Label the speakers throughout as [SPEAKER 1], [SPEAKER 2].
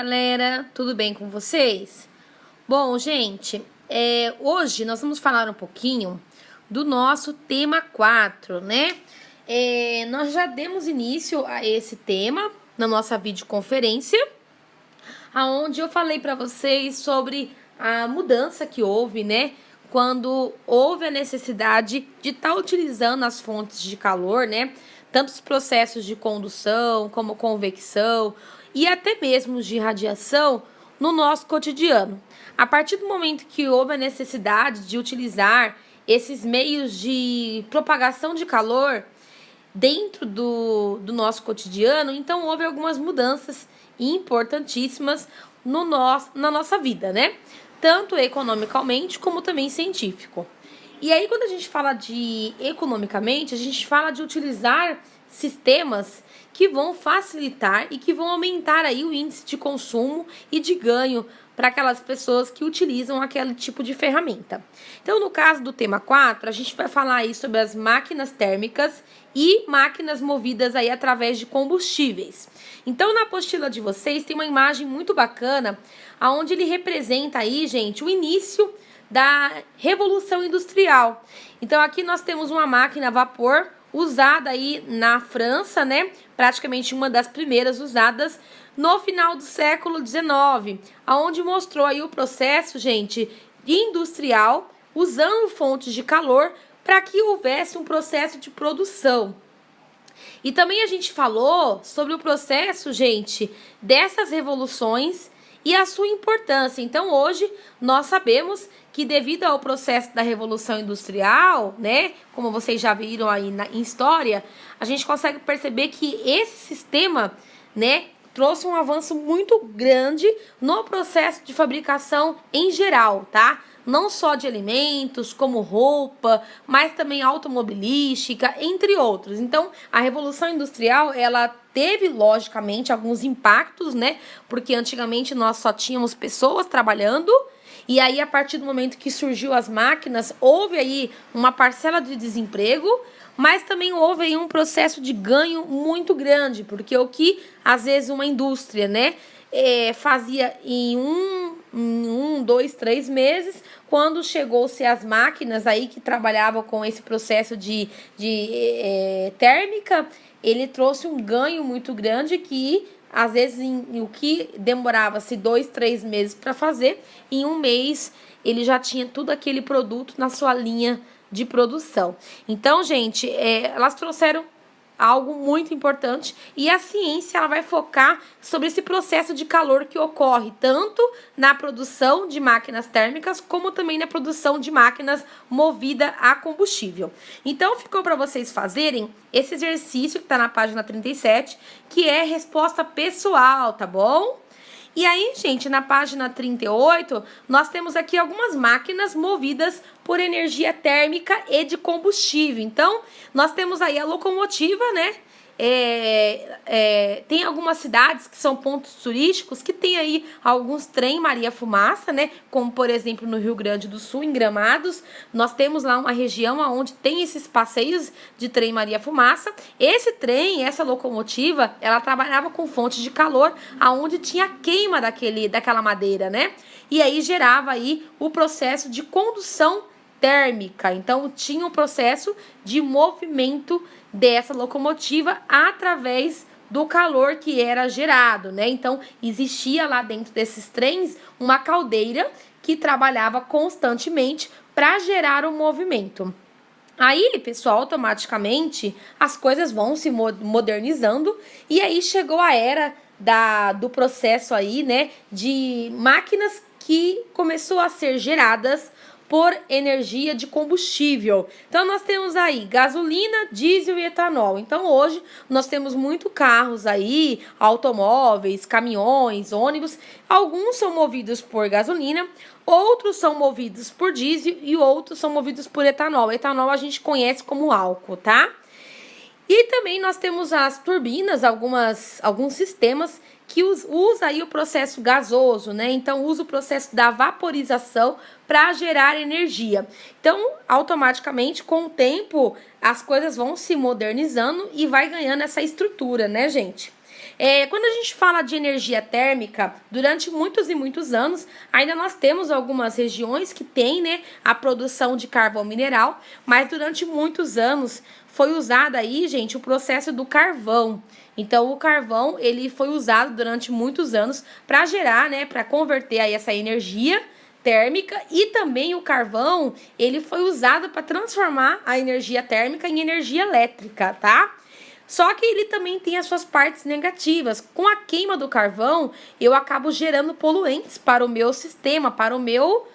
[SPEAKER 1] Galera, tudo bem com vocês? Bom, gente, hoje nós vamos falar um pouquinho do nosso tema 4, né? Nós já demos início a esse tema na nossa videoconferência, aonde eu falei para vocês sobre a mudança que houve, né? Quando houve a necessidade de estar utilizando as fontes de calor, né? Tanto os processos de condução, como convecção e até mesmo de radiação no nosso cotidiano. A partir do momento que houve a necessidade de utilizar esses meios de propagação de calor dentro do nosso cotidiano, então houve algumas mudanças importantíssimas na nossa vida, né? Tanto economicamente como também científico. E aí, quando a gente fala de economicamente, a gente fala de utilizar sistemas que vão facilitar e que vão aumentar aí o índice de consumo e de ganho para aquelas pessoas que utilizam aquele tipo de ferramenta. Então, no caso do tema 4, a gente vai falar aí sobre as máquinas térmicas e máquinas movidas aí através de combustíveis. Então, na apostila de vocês tem uma imagem muito bacana, onde ele representa aí, gente, o início da Revolução Industrial. Então, aqui nós temos uma máquina a vapor usada aí na França, né? Praticamente uma das primeiras usadas no final do século XIX, aonde mostrou aí o processo, gente, industrial, usando fontes de calor para que houvesse um processo de produção. E também a gente falou sobre o processo, gente, dessas revoluções e a sua importância. Então, hoje, nós sabemos que devido ao processo da Revolução Industrial, né, como vocês já viram aí em história, a gente consegue perceber que esse sistema, né, trouxe um avanço muito grande no processo de fabricação em geral, tá? Não só de alimentos, como roupa, mas também automobilística, entre outros. Então, a Revolução Industrial, ela teve, logicamente, alguns impactos, né? Porque antigamente nós só tínhamos pessoas trabalhando, e aí, a partir do momento que surgiu as máquinas, houve aí uma parcela de desemprego, mas também houve aí um processo de ganho muito grande, porque o que, às vezes, uma indústria, né, fazia em 2, 3 meses, quando chegou-se as máquinas aí que trabalhavam com esse processo de térmica, ele trouxe um ganho muito grande que, às vezes, o que demorava-se 2, 3 meses para fazer, em um mês ele já tinha tudo aquele produto na sua linha de produção. Então, gente, elas trouxeram algo muito importante e a ciência ela vai focar sobre esse processo de calor que ocorre tanto na produção de máquinas térmicas como também na produção de máquinas movidas a combustível. Então ficou para vocês fazerem esse exercício que está na página 37, que é resposta pessoal, tá bom? E aí, gente, na página 38, nós temos aqui algumas máquinas movidas por energia térmica e de combustível. Então, nós temos aí a locomotiva, né? Tem algumas cidades que são pontos turísticos que tem aí alguns trem Maria Fumaça, né? Como, por exemplo, no Rio Grande do Sul, em Gramados, nós temos lá uma região onde tem esses passeios de trem Maria Fumaça. Esse trem, essa locomotiva, ela trabalhava com fontes de calor, aonde tinha queima daquela madeira, né? E aí gerava aí o processo de condução térmica. Então, tinha um processo de movimento dessa locomotiva através do calor que era gerado, né? Então, existia lá dentro desses trens uma caldeira que trabalhava constantemente para gerar o movimento. Aí, pessoal, automaticamente as coisas vão se modernizando e aí chegou a era do processo aí, né, de máquinas que começou a ser geradas por energia de combustível. Então, nós temos aí gasolina, diesel e etanol. Então, hoje, nós temos muito carros aí, automóveis, caminhões, ônibus. Alguns são movidos por gasolina, outros são movidos por diesel e outros são movidos por etanol. Etanol a gente conhece como álcool, tá? E também nós temos as turbinas, alguns sistemas que usa aí o processo gasoso, né? Então, usa o processo da vaporização para gerar energia. Então, automaticamente, com o tempo, as coisas vão se modernizando e vai ganhando essa estrutura, né, gente? Quando a gente fala de energia térmica, durante muitos e muitos anos, ainda nós temos algumas regiões que têm, né, a produção de carvão mineral, mas durante muitos anos foi usado aí, gente, o processo do carvão. Então, o carvão, ele foi usado durante muitos anos para gerar, né, para converter aí essa energia térmica, e também o carvão, ele foi usado para transformar a energia térmica em energia elétrica, tá? Só que ele também tem as suas partes negativas. Com a queima do carvão, eu acabo gerando poluentes para o meu sistema, para o meu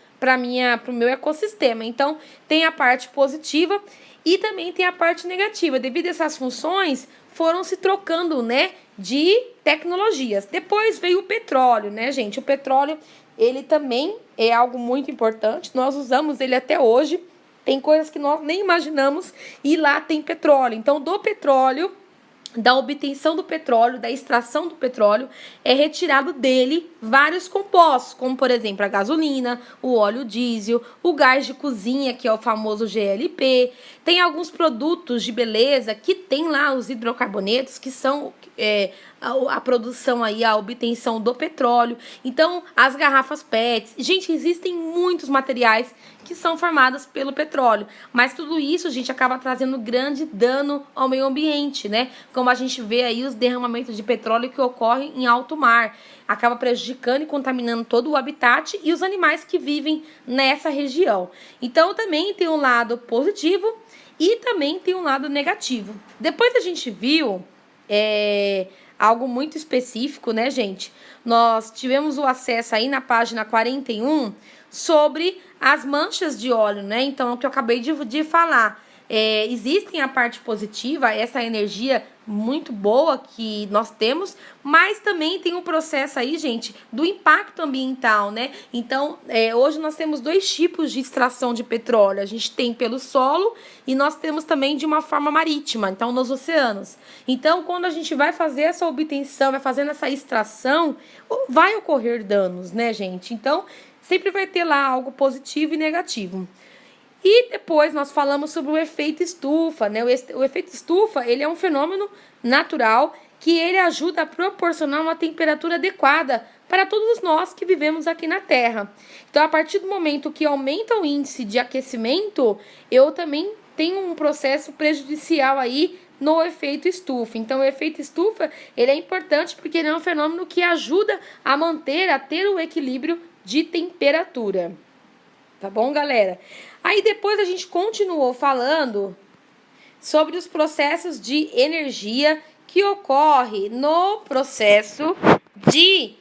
[SPEAKER 1] ecossistema. Então, tem a parte positiva e também tem a parte negativa. Devido a essas funções, foram se trocando, né, de tecnologias. Depois veio o petróleo, né, gente? O petróleo, ele também é algo muito importante. Nós usamos ele até hoje. Tem coisas que nós nem imaginamos e lá tem petróleo. Então, do petróleo, da obtenção do petróleo, da extração do petróleo, é retirado dele vários compostos, como por exemplo a gasolina, o óleo diesel, o gás de cozinha, que é o famoso GLP. Tem alguns produtos de beleza que tem lá os hidrocarbonetos, que são a produção aí, a obtenção do petróleo. Então, as garrafas PET. Gente, existem muitos materiais que são formados pelo petróleo, mas tudo isso, gente, acaba trazendo grande dano ao meio ambiente, né? Como a gente vê aí os derramamentos de petróleo que ocorrem em alto mar, acaba prejudicando e contaminando todo o habitat e os animais que vivem nessa região. Então, também tem um lado positivo e também tem um lado negativo. Depois a gente viu algo muito específico, né, gente? Nós tivemos o acesso aí na página 41 sobre as manchas de óleo, né? Então, o que eu acabei de falar. Existem a parte positiva, essa energia muito boa que nós temos, mas também tem um processo aí, gente, do impacto ambiental, né? Então, hoje nós temos dois tipos de extração de petróleo. A gente tem pelo solo e nós temos também de uma forma marítima, então nos oceanos. Então, quando a gente vai fazer essa obtenção, vai fazendo essa extração, vai ocorrer danos, né, gente? Então, sempre vai ter lá algo positivo e negativo. E depois nós falamos sobre o efeito estufa, né? O efeito estufa, ele é um fenômeno natural que ele ajuda a proporcionar uma temperatura adequada para todos nós que vivemos aqui na Terra. Então, a partir do momento que aumenta o índice de aquecimento, eu também tenho um processo prejudicial aí no efeito estufa. Então, o efeito estufa, ele é importante porque ele é um fenômeno que ajuda a ter o equilíbrio de temperatura. Tá bom, galera? Aí depois a gente continuou falando sobre os processos de energia que ocorre no processo de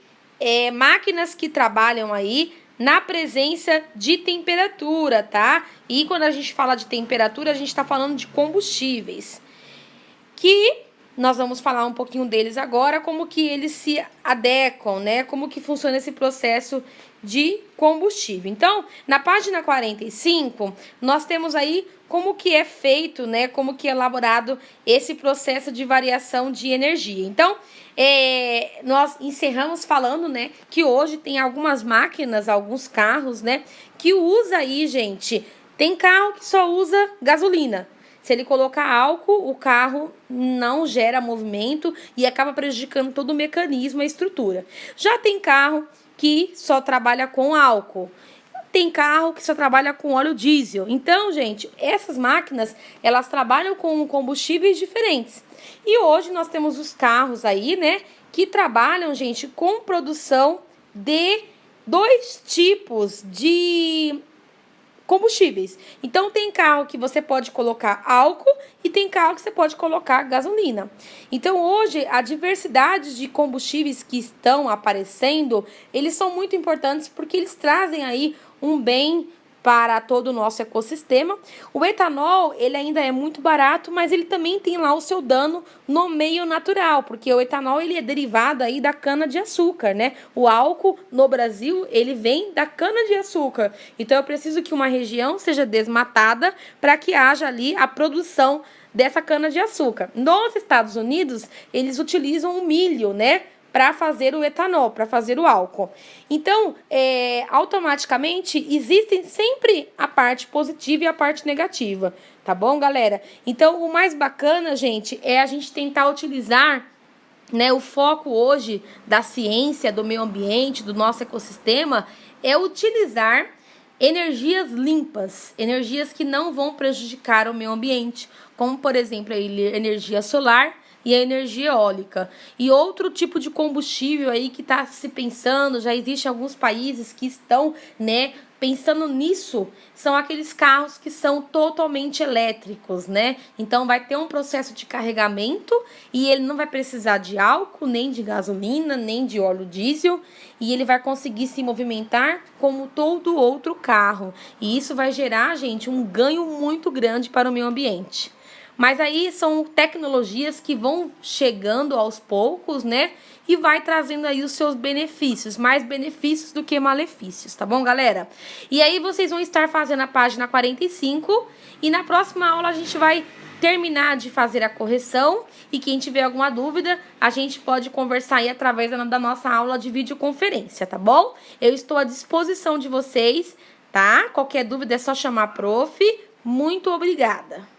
[SPEAKER 1] máquinas que trabalham aí na presença de temperatura, tá? E quando a gente fala de temperatura, a gente está falando de combustíveis, que nós vamos falar um pouquinho deles agora, como que eles se adequam, né? Como que funciona esse processo de combustível. Então, na página 45, nós temos aí como que é feito, né? Como que é elaborado esse processo de variação de energia. Então, nós encerramos falando, né, que hoje tem algumas máquinas, alguns carros, né, que usa aí, gente, tem carro que só usa gasolina. Se ele colocar álcool, o carro não gera movimento e acaba prejudicando todo o mecanismo, a estrutura. Já tem carro que só trabalha com álcool. Tem carro que só trabalha com óleo diesel. Então, gente, essas máquinas, elas trabalham com combustíveis diferentes. E hoje nós temos os carros aí, né, que trabalham, gente, com produção de dois tipos de combustíveis. Então, tem carro que você pode colocar álcool e tem carro que você pode colocar gasolina. Então, hoje, a diversidade de combustíveis que estão aparecendo, eles são muito importantes porque eles trazem aí um bem para todo o nosso ecossistema. O etanol, ele ainda é muito barato, mas ele também tem lá o seu dano no meio natural, porque o etanol, ele é derivado aí da cana-de-açúcar, né? O álcool, no Brasil, ele vem da cana-de-açúcar. Então, eu preciso que uma região seja desmatada para que haja ali a produção dessa cana-de-açúcar. Nos Estados Unidos, eles utilizam o milho, né, para fazer o etanol, para fazer o álcool. Então, automaticamente, existem sempre a parte positiva e a parte negativa, tá bom, galera? Então, o mais bacana, gente, é a gente tentar utilizar né, o foco hoje da ciência, do meio ambiente, do nosso ecossistema, é utilizar energias limpas, energias que não vão prejudicar o meio ambiente, como, por exemplo, a energia solar e a energia eólica. E outro tipo de combustível aí que está se pensando, já existe alguns países que estão, né, pensando nisso, são aqueles carros que são totalmente elétricos, né? Então vai ter um processo de carregamento e ele não vai precisar de álcool, nem de gasolina, nem de óleo diesel, e ele vai conseguir se movimentar como todo outro carro. E isso vai gerar, gente, um ganho muito grande para o meio ambiente. Mas aí são tecnologias que vão chegando aos poucos, né? E vai trazendo aí os seus benefícios, mais benefícios do que malefícios, tá bom, galera? E aí vocês vão estar fazendo a página 45 e na próxima aula a gente vai terminar de fazer a correção e quem tiver alguma dúvida, a gente pode conversar aí através da nossa aula de videoconferência, tá bom? Eu estou à disposição de vocês, tá? Qualquer dúvida é só chamar a prof. Muito obrigada!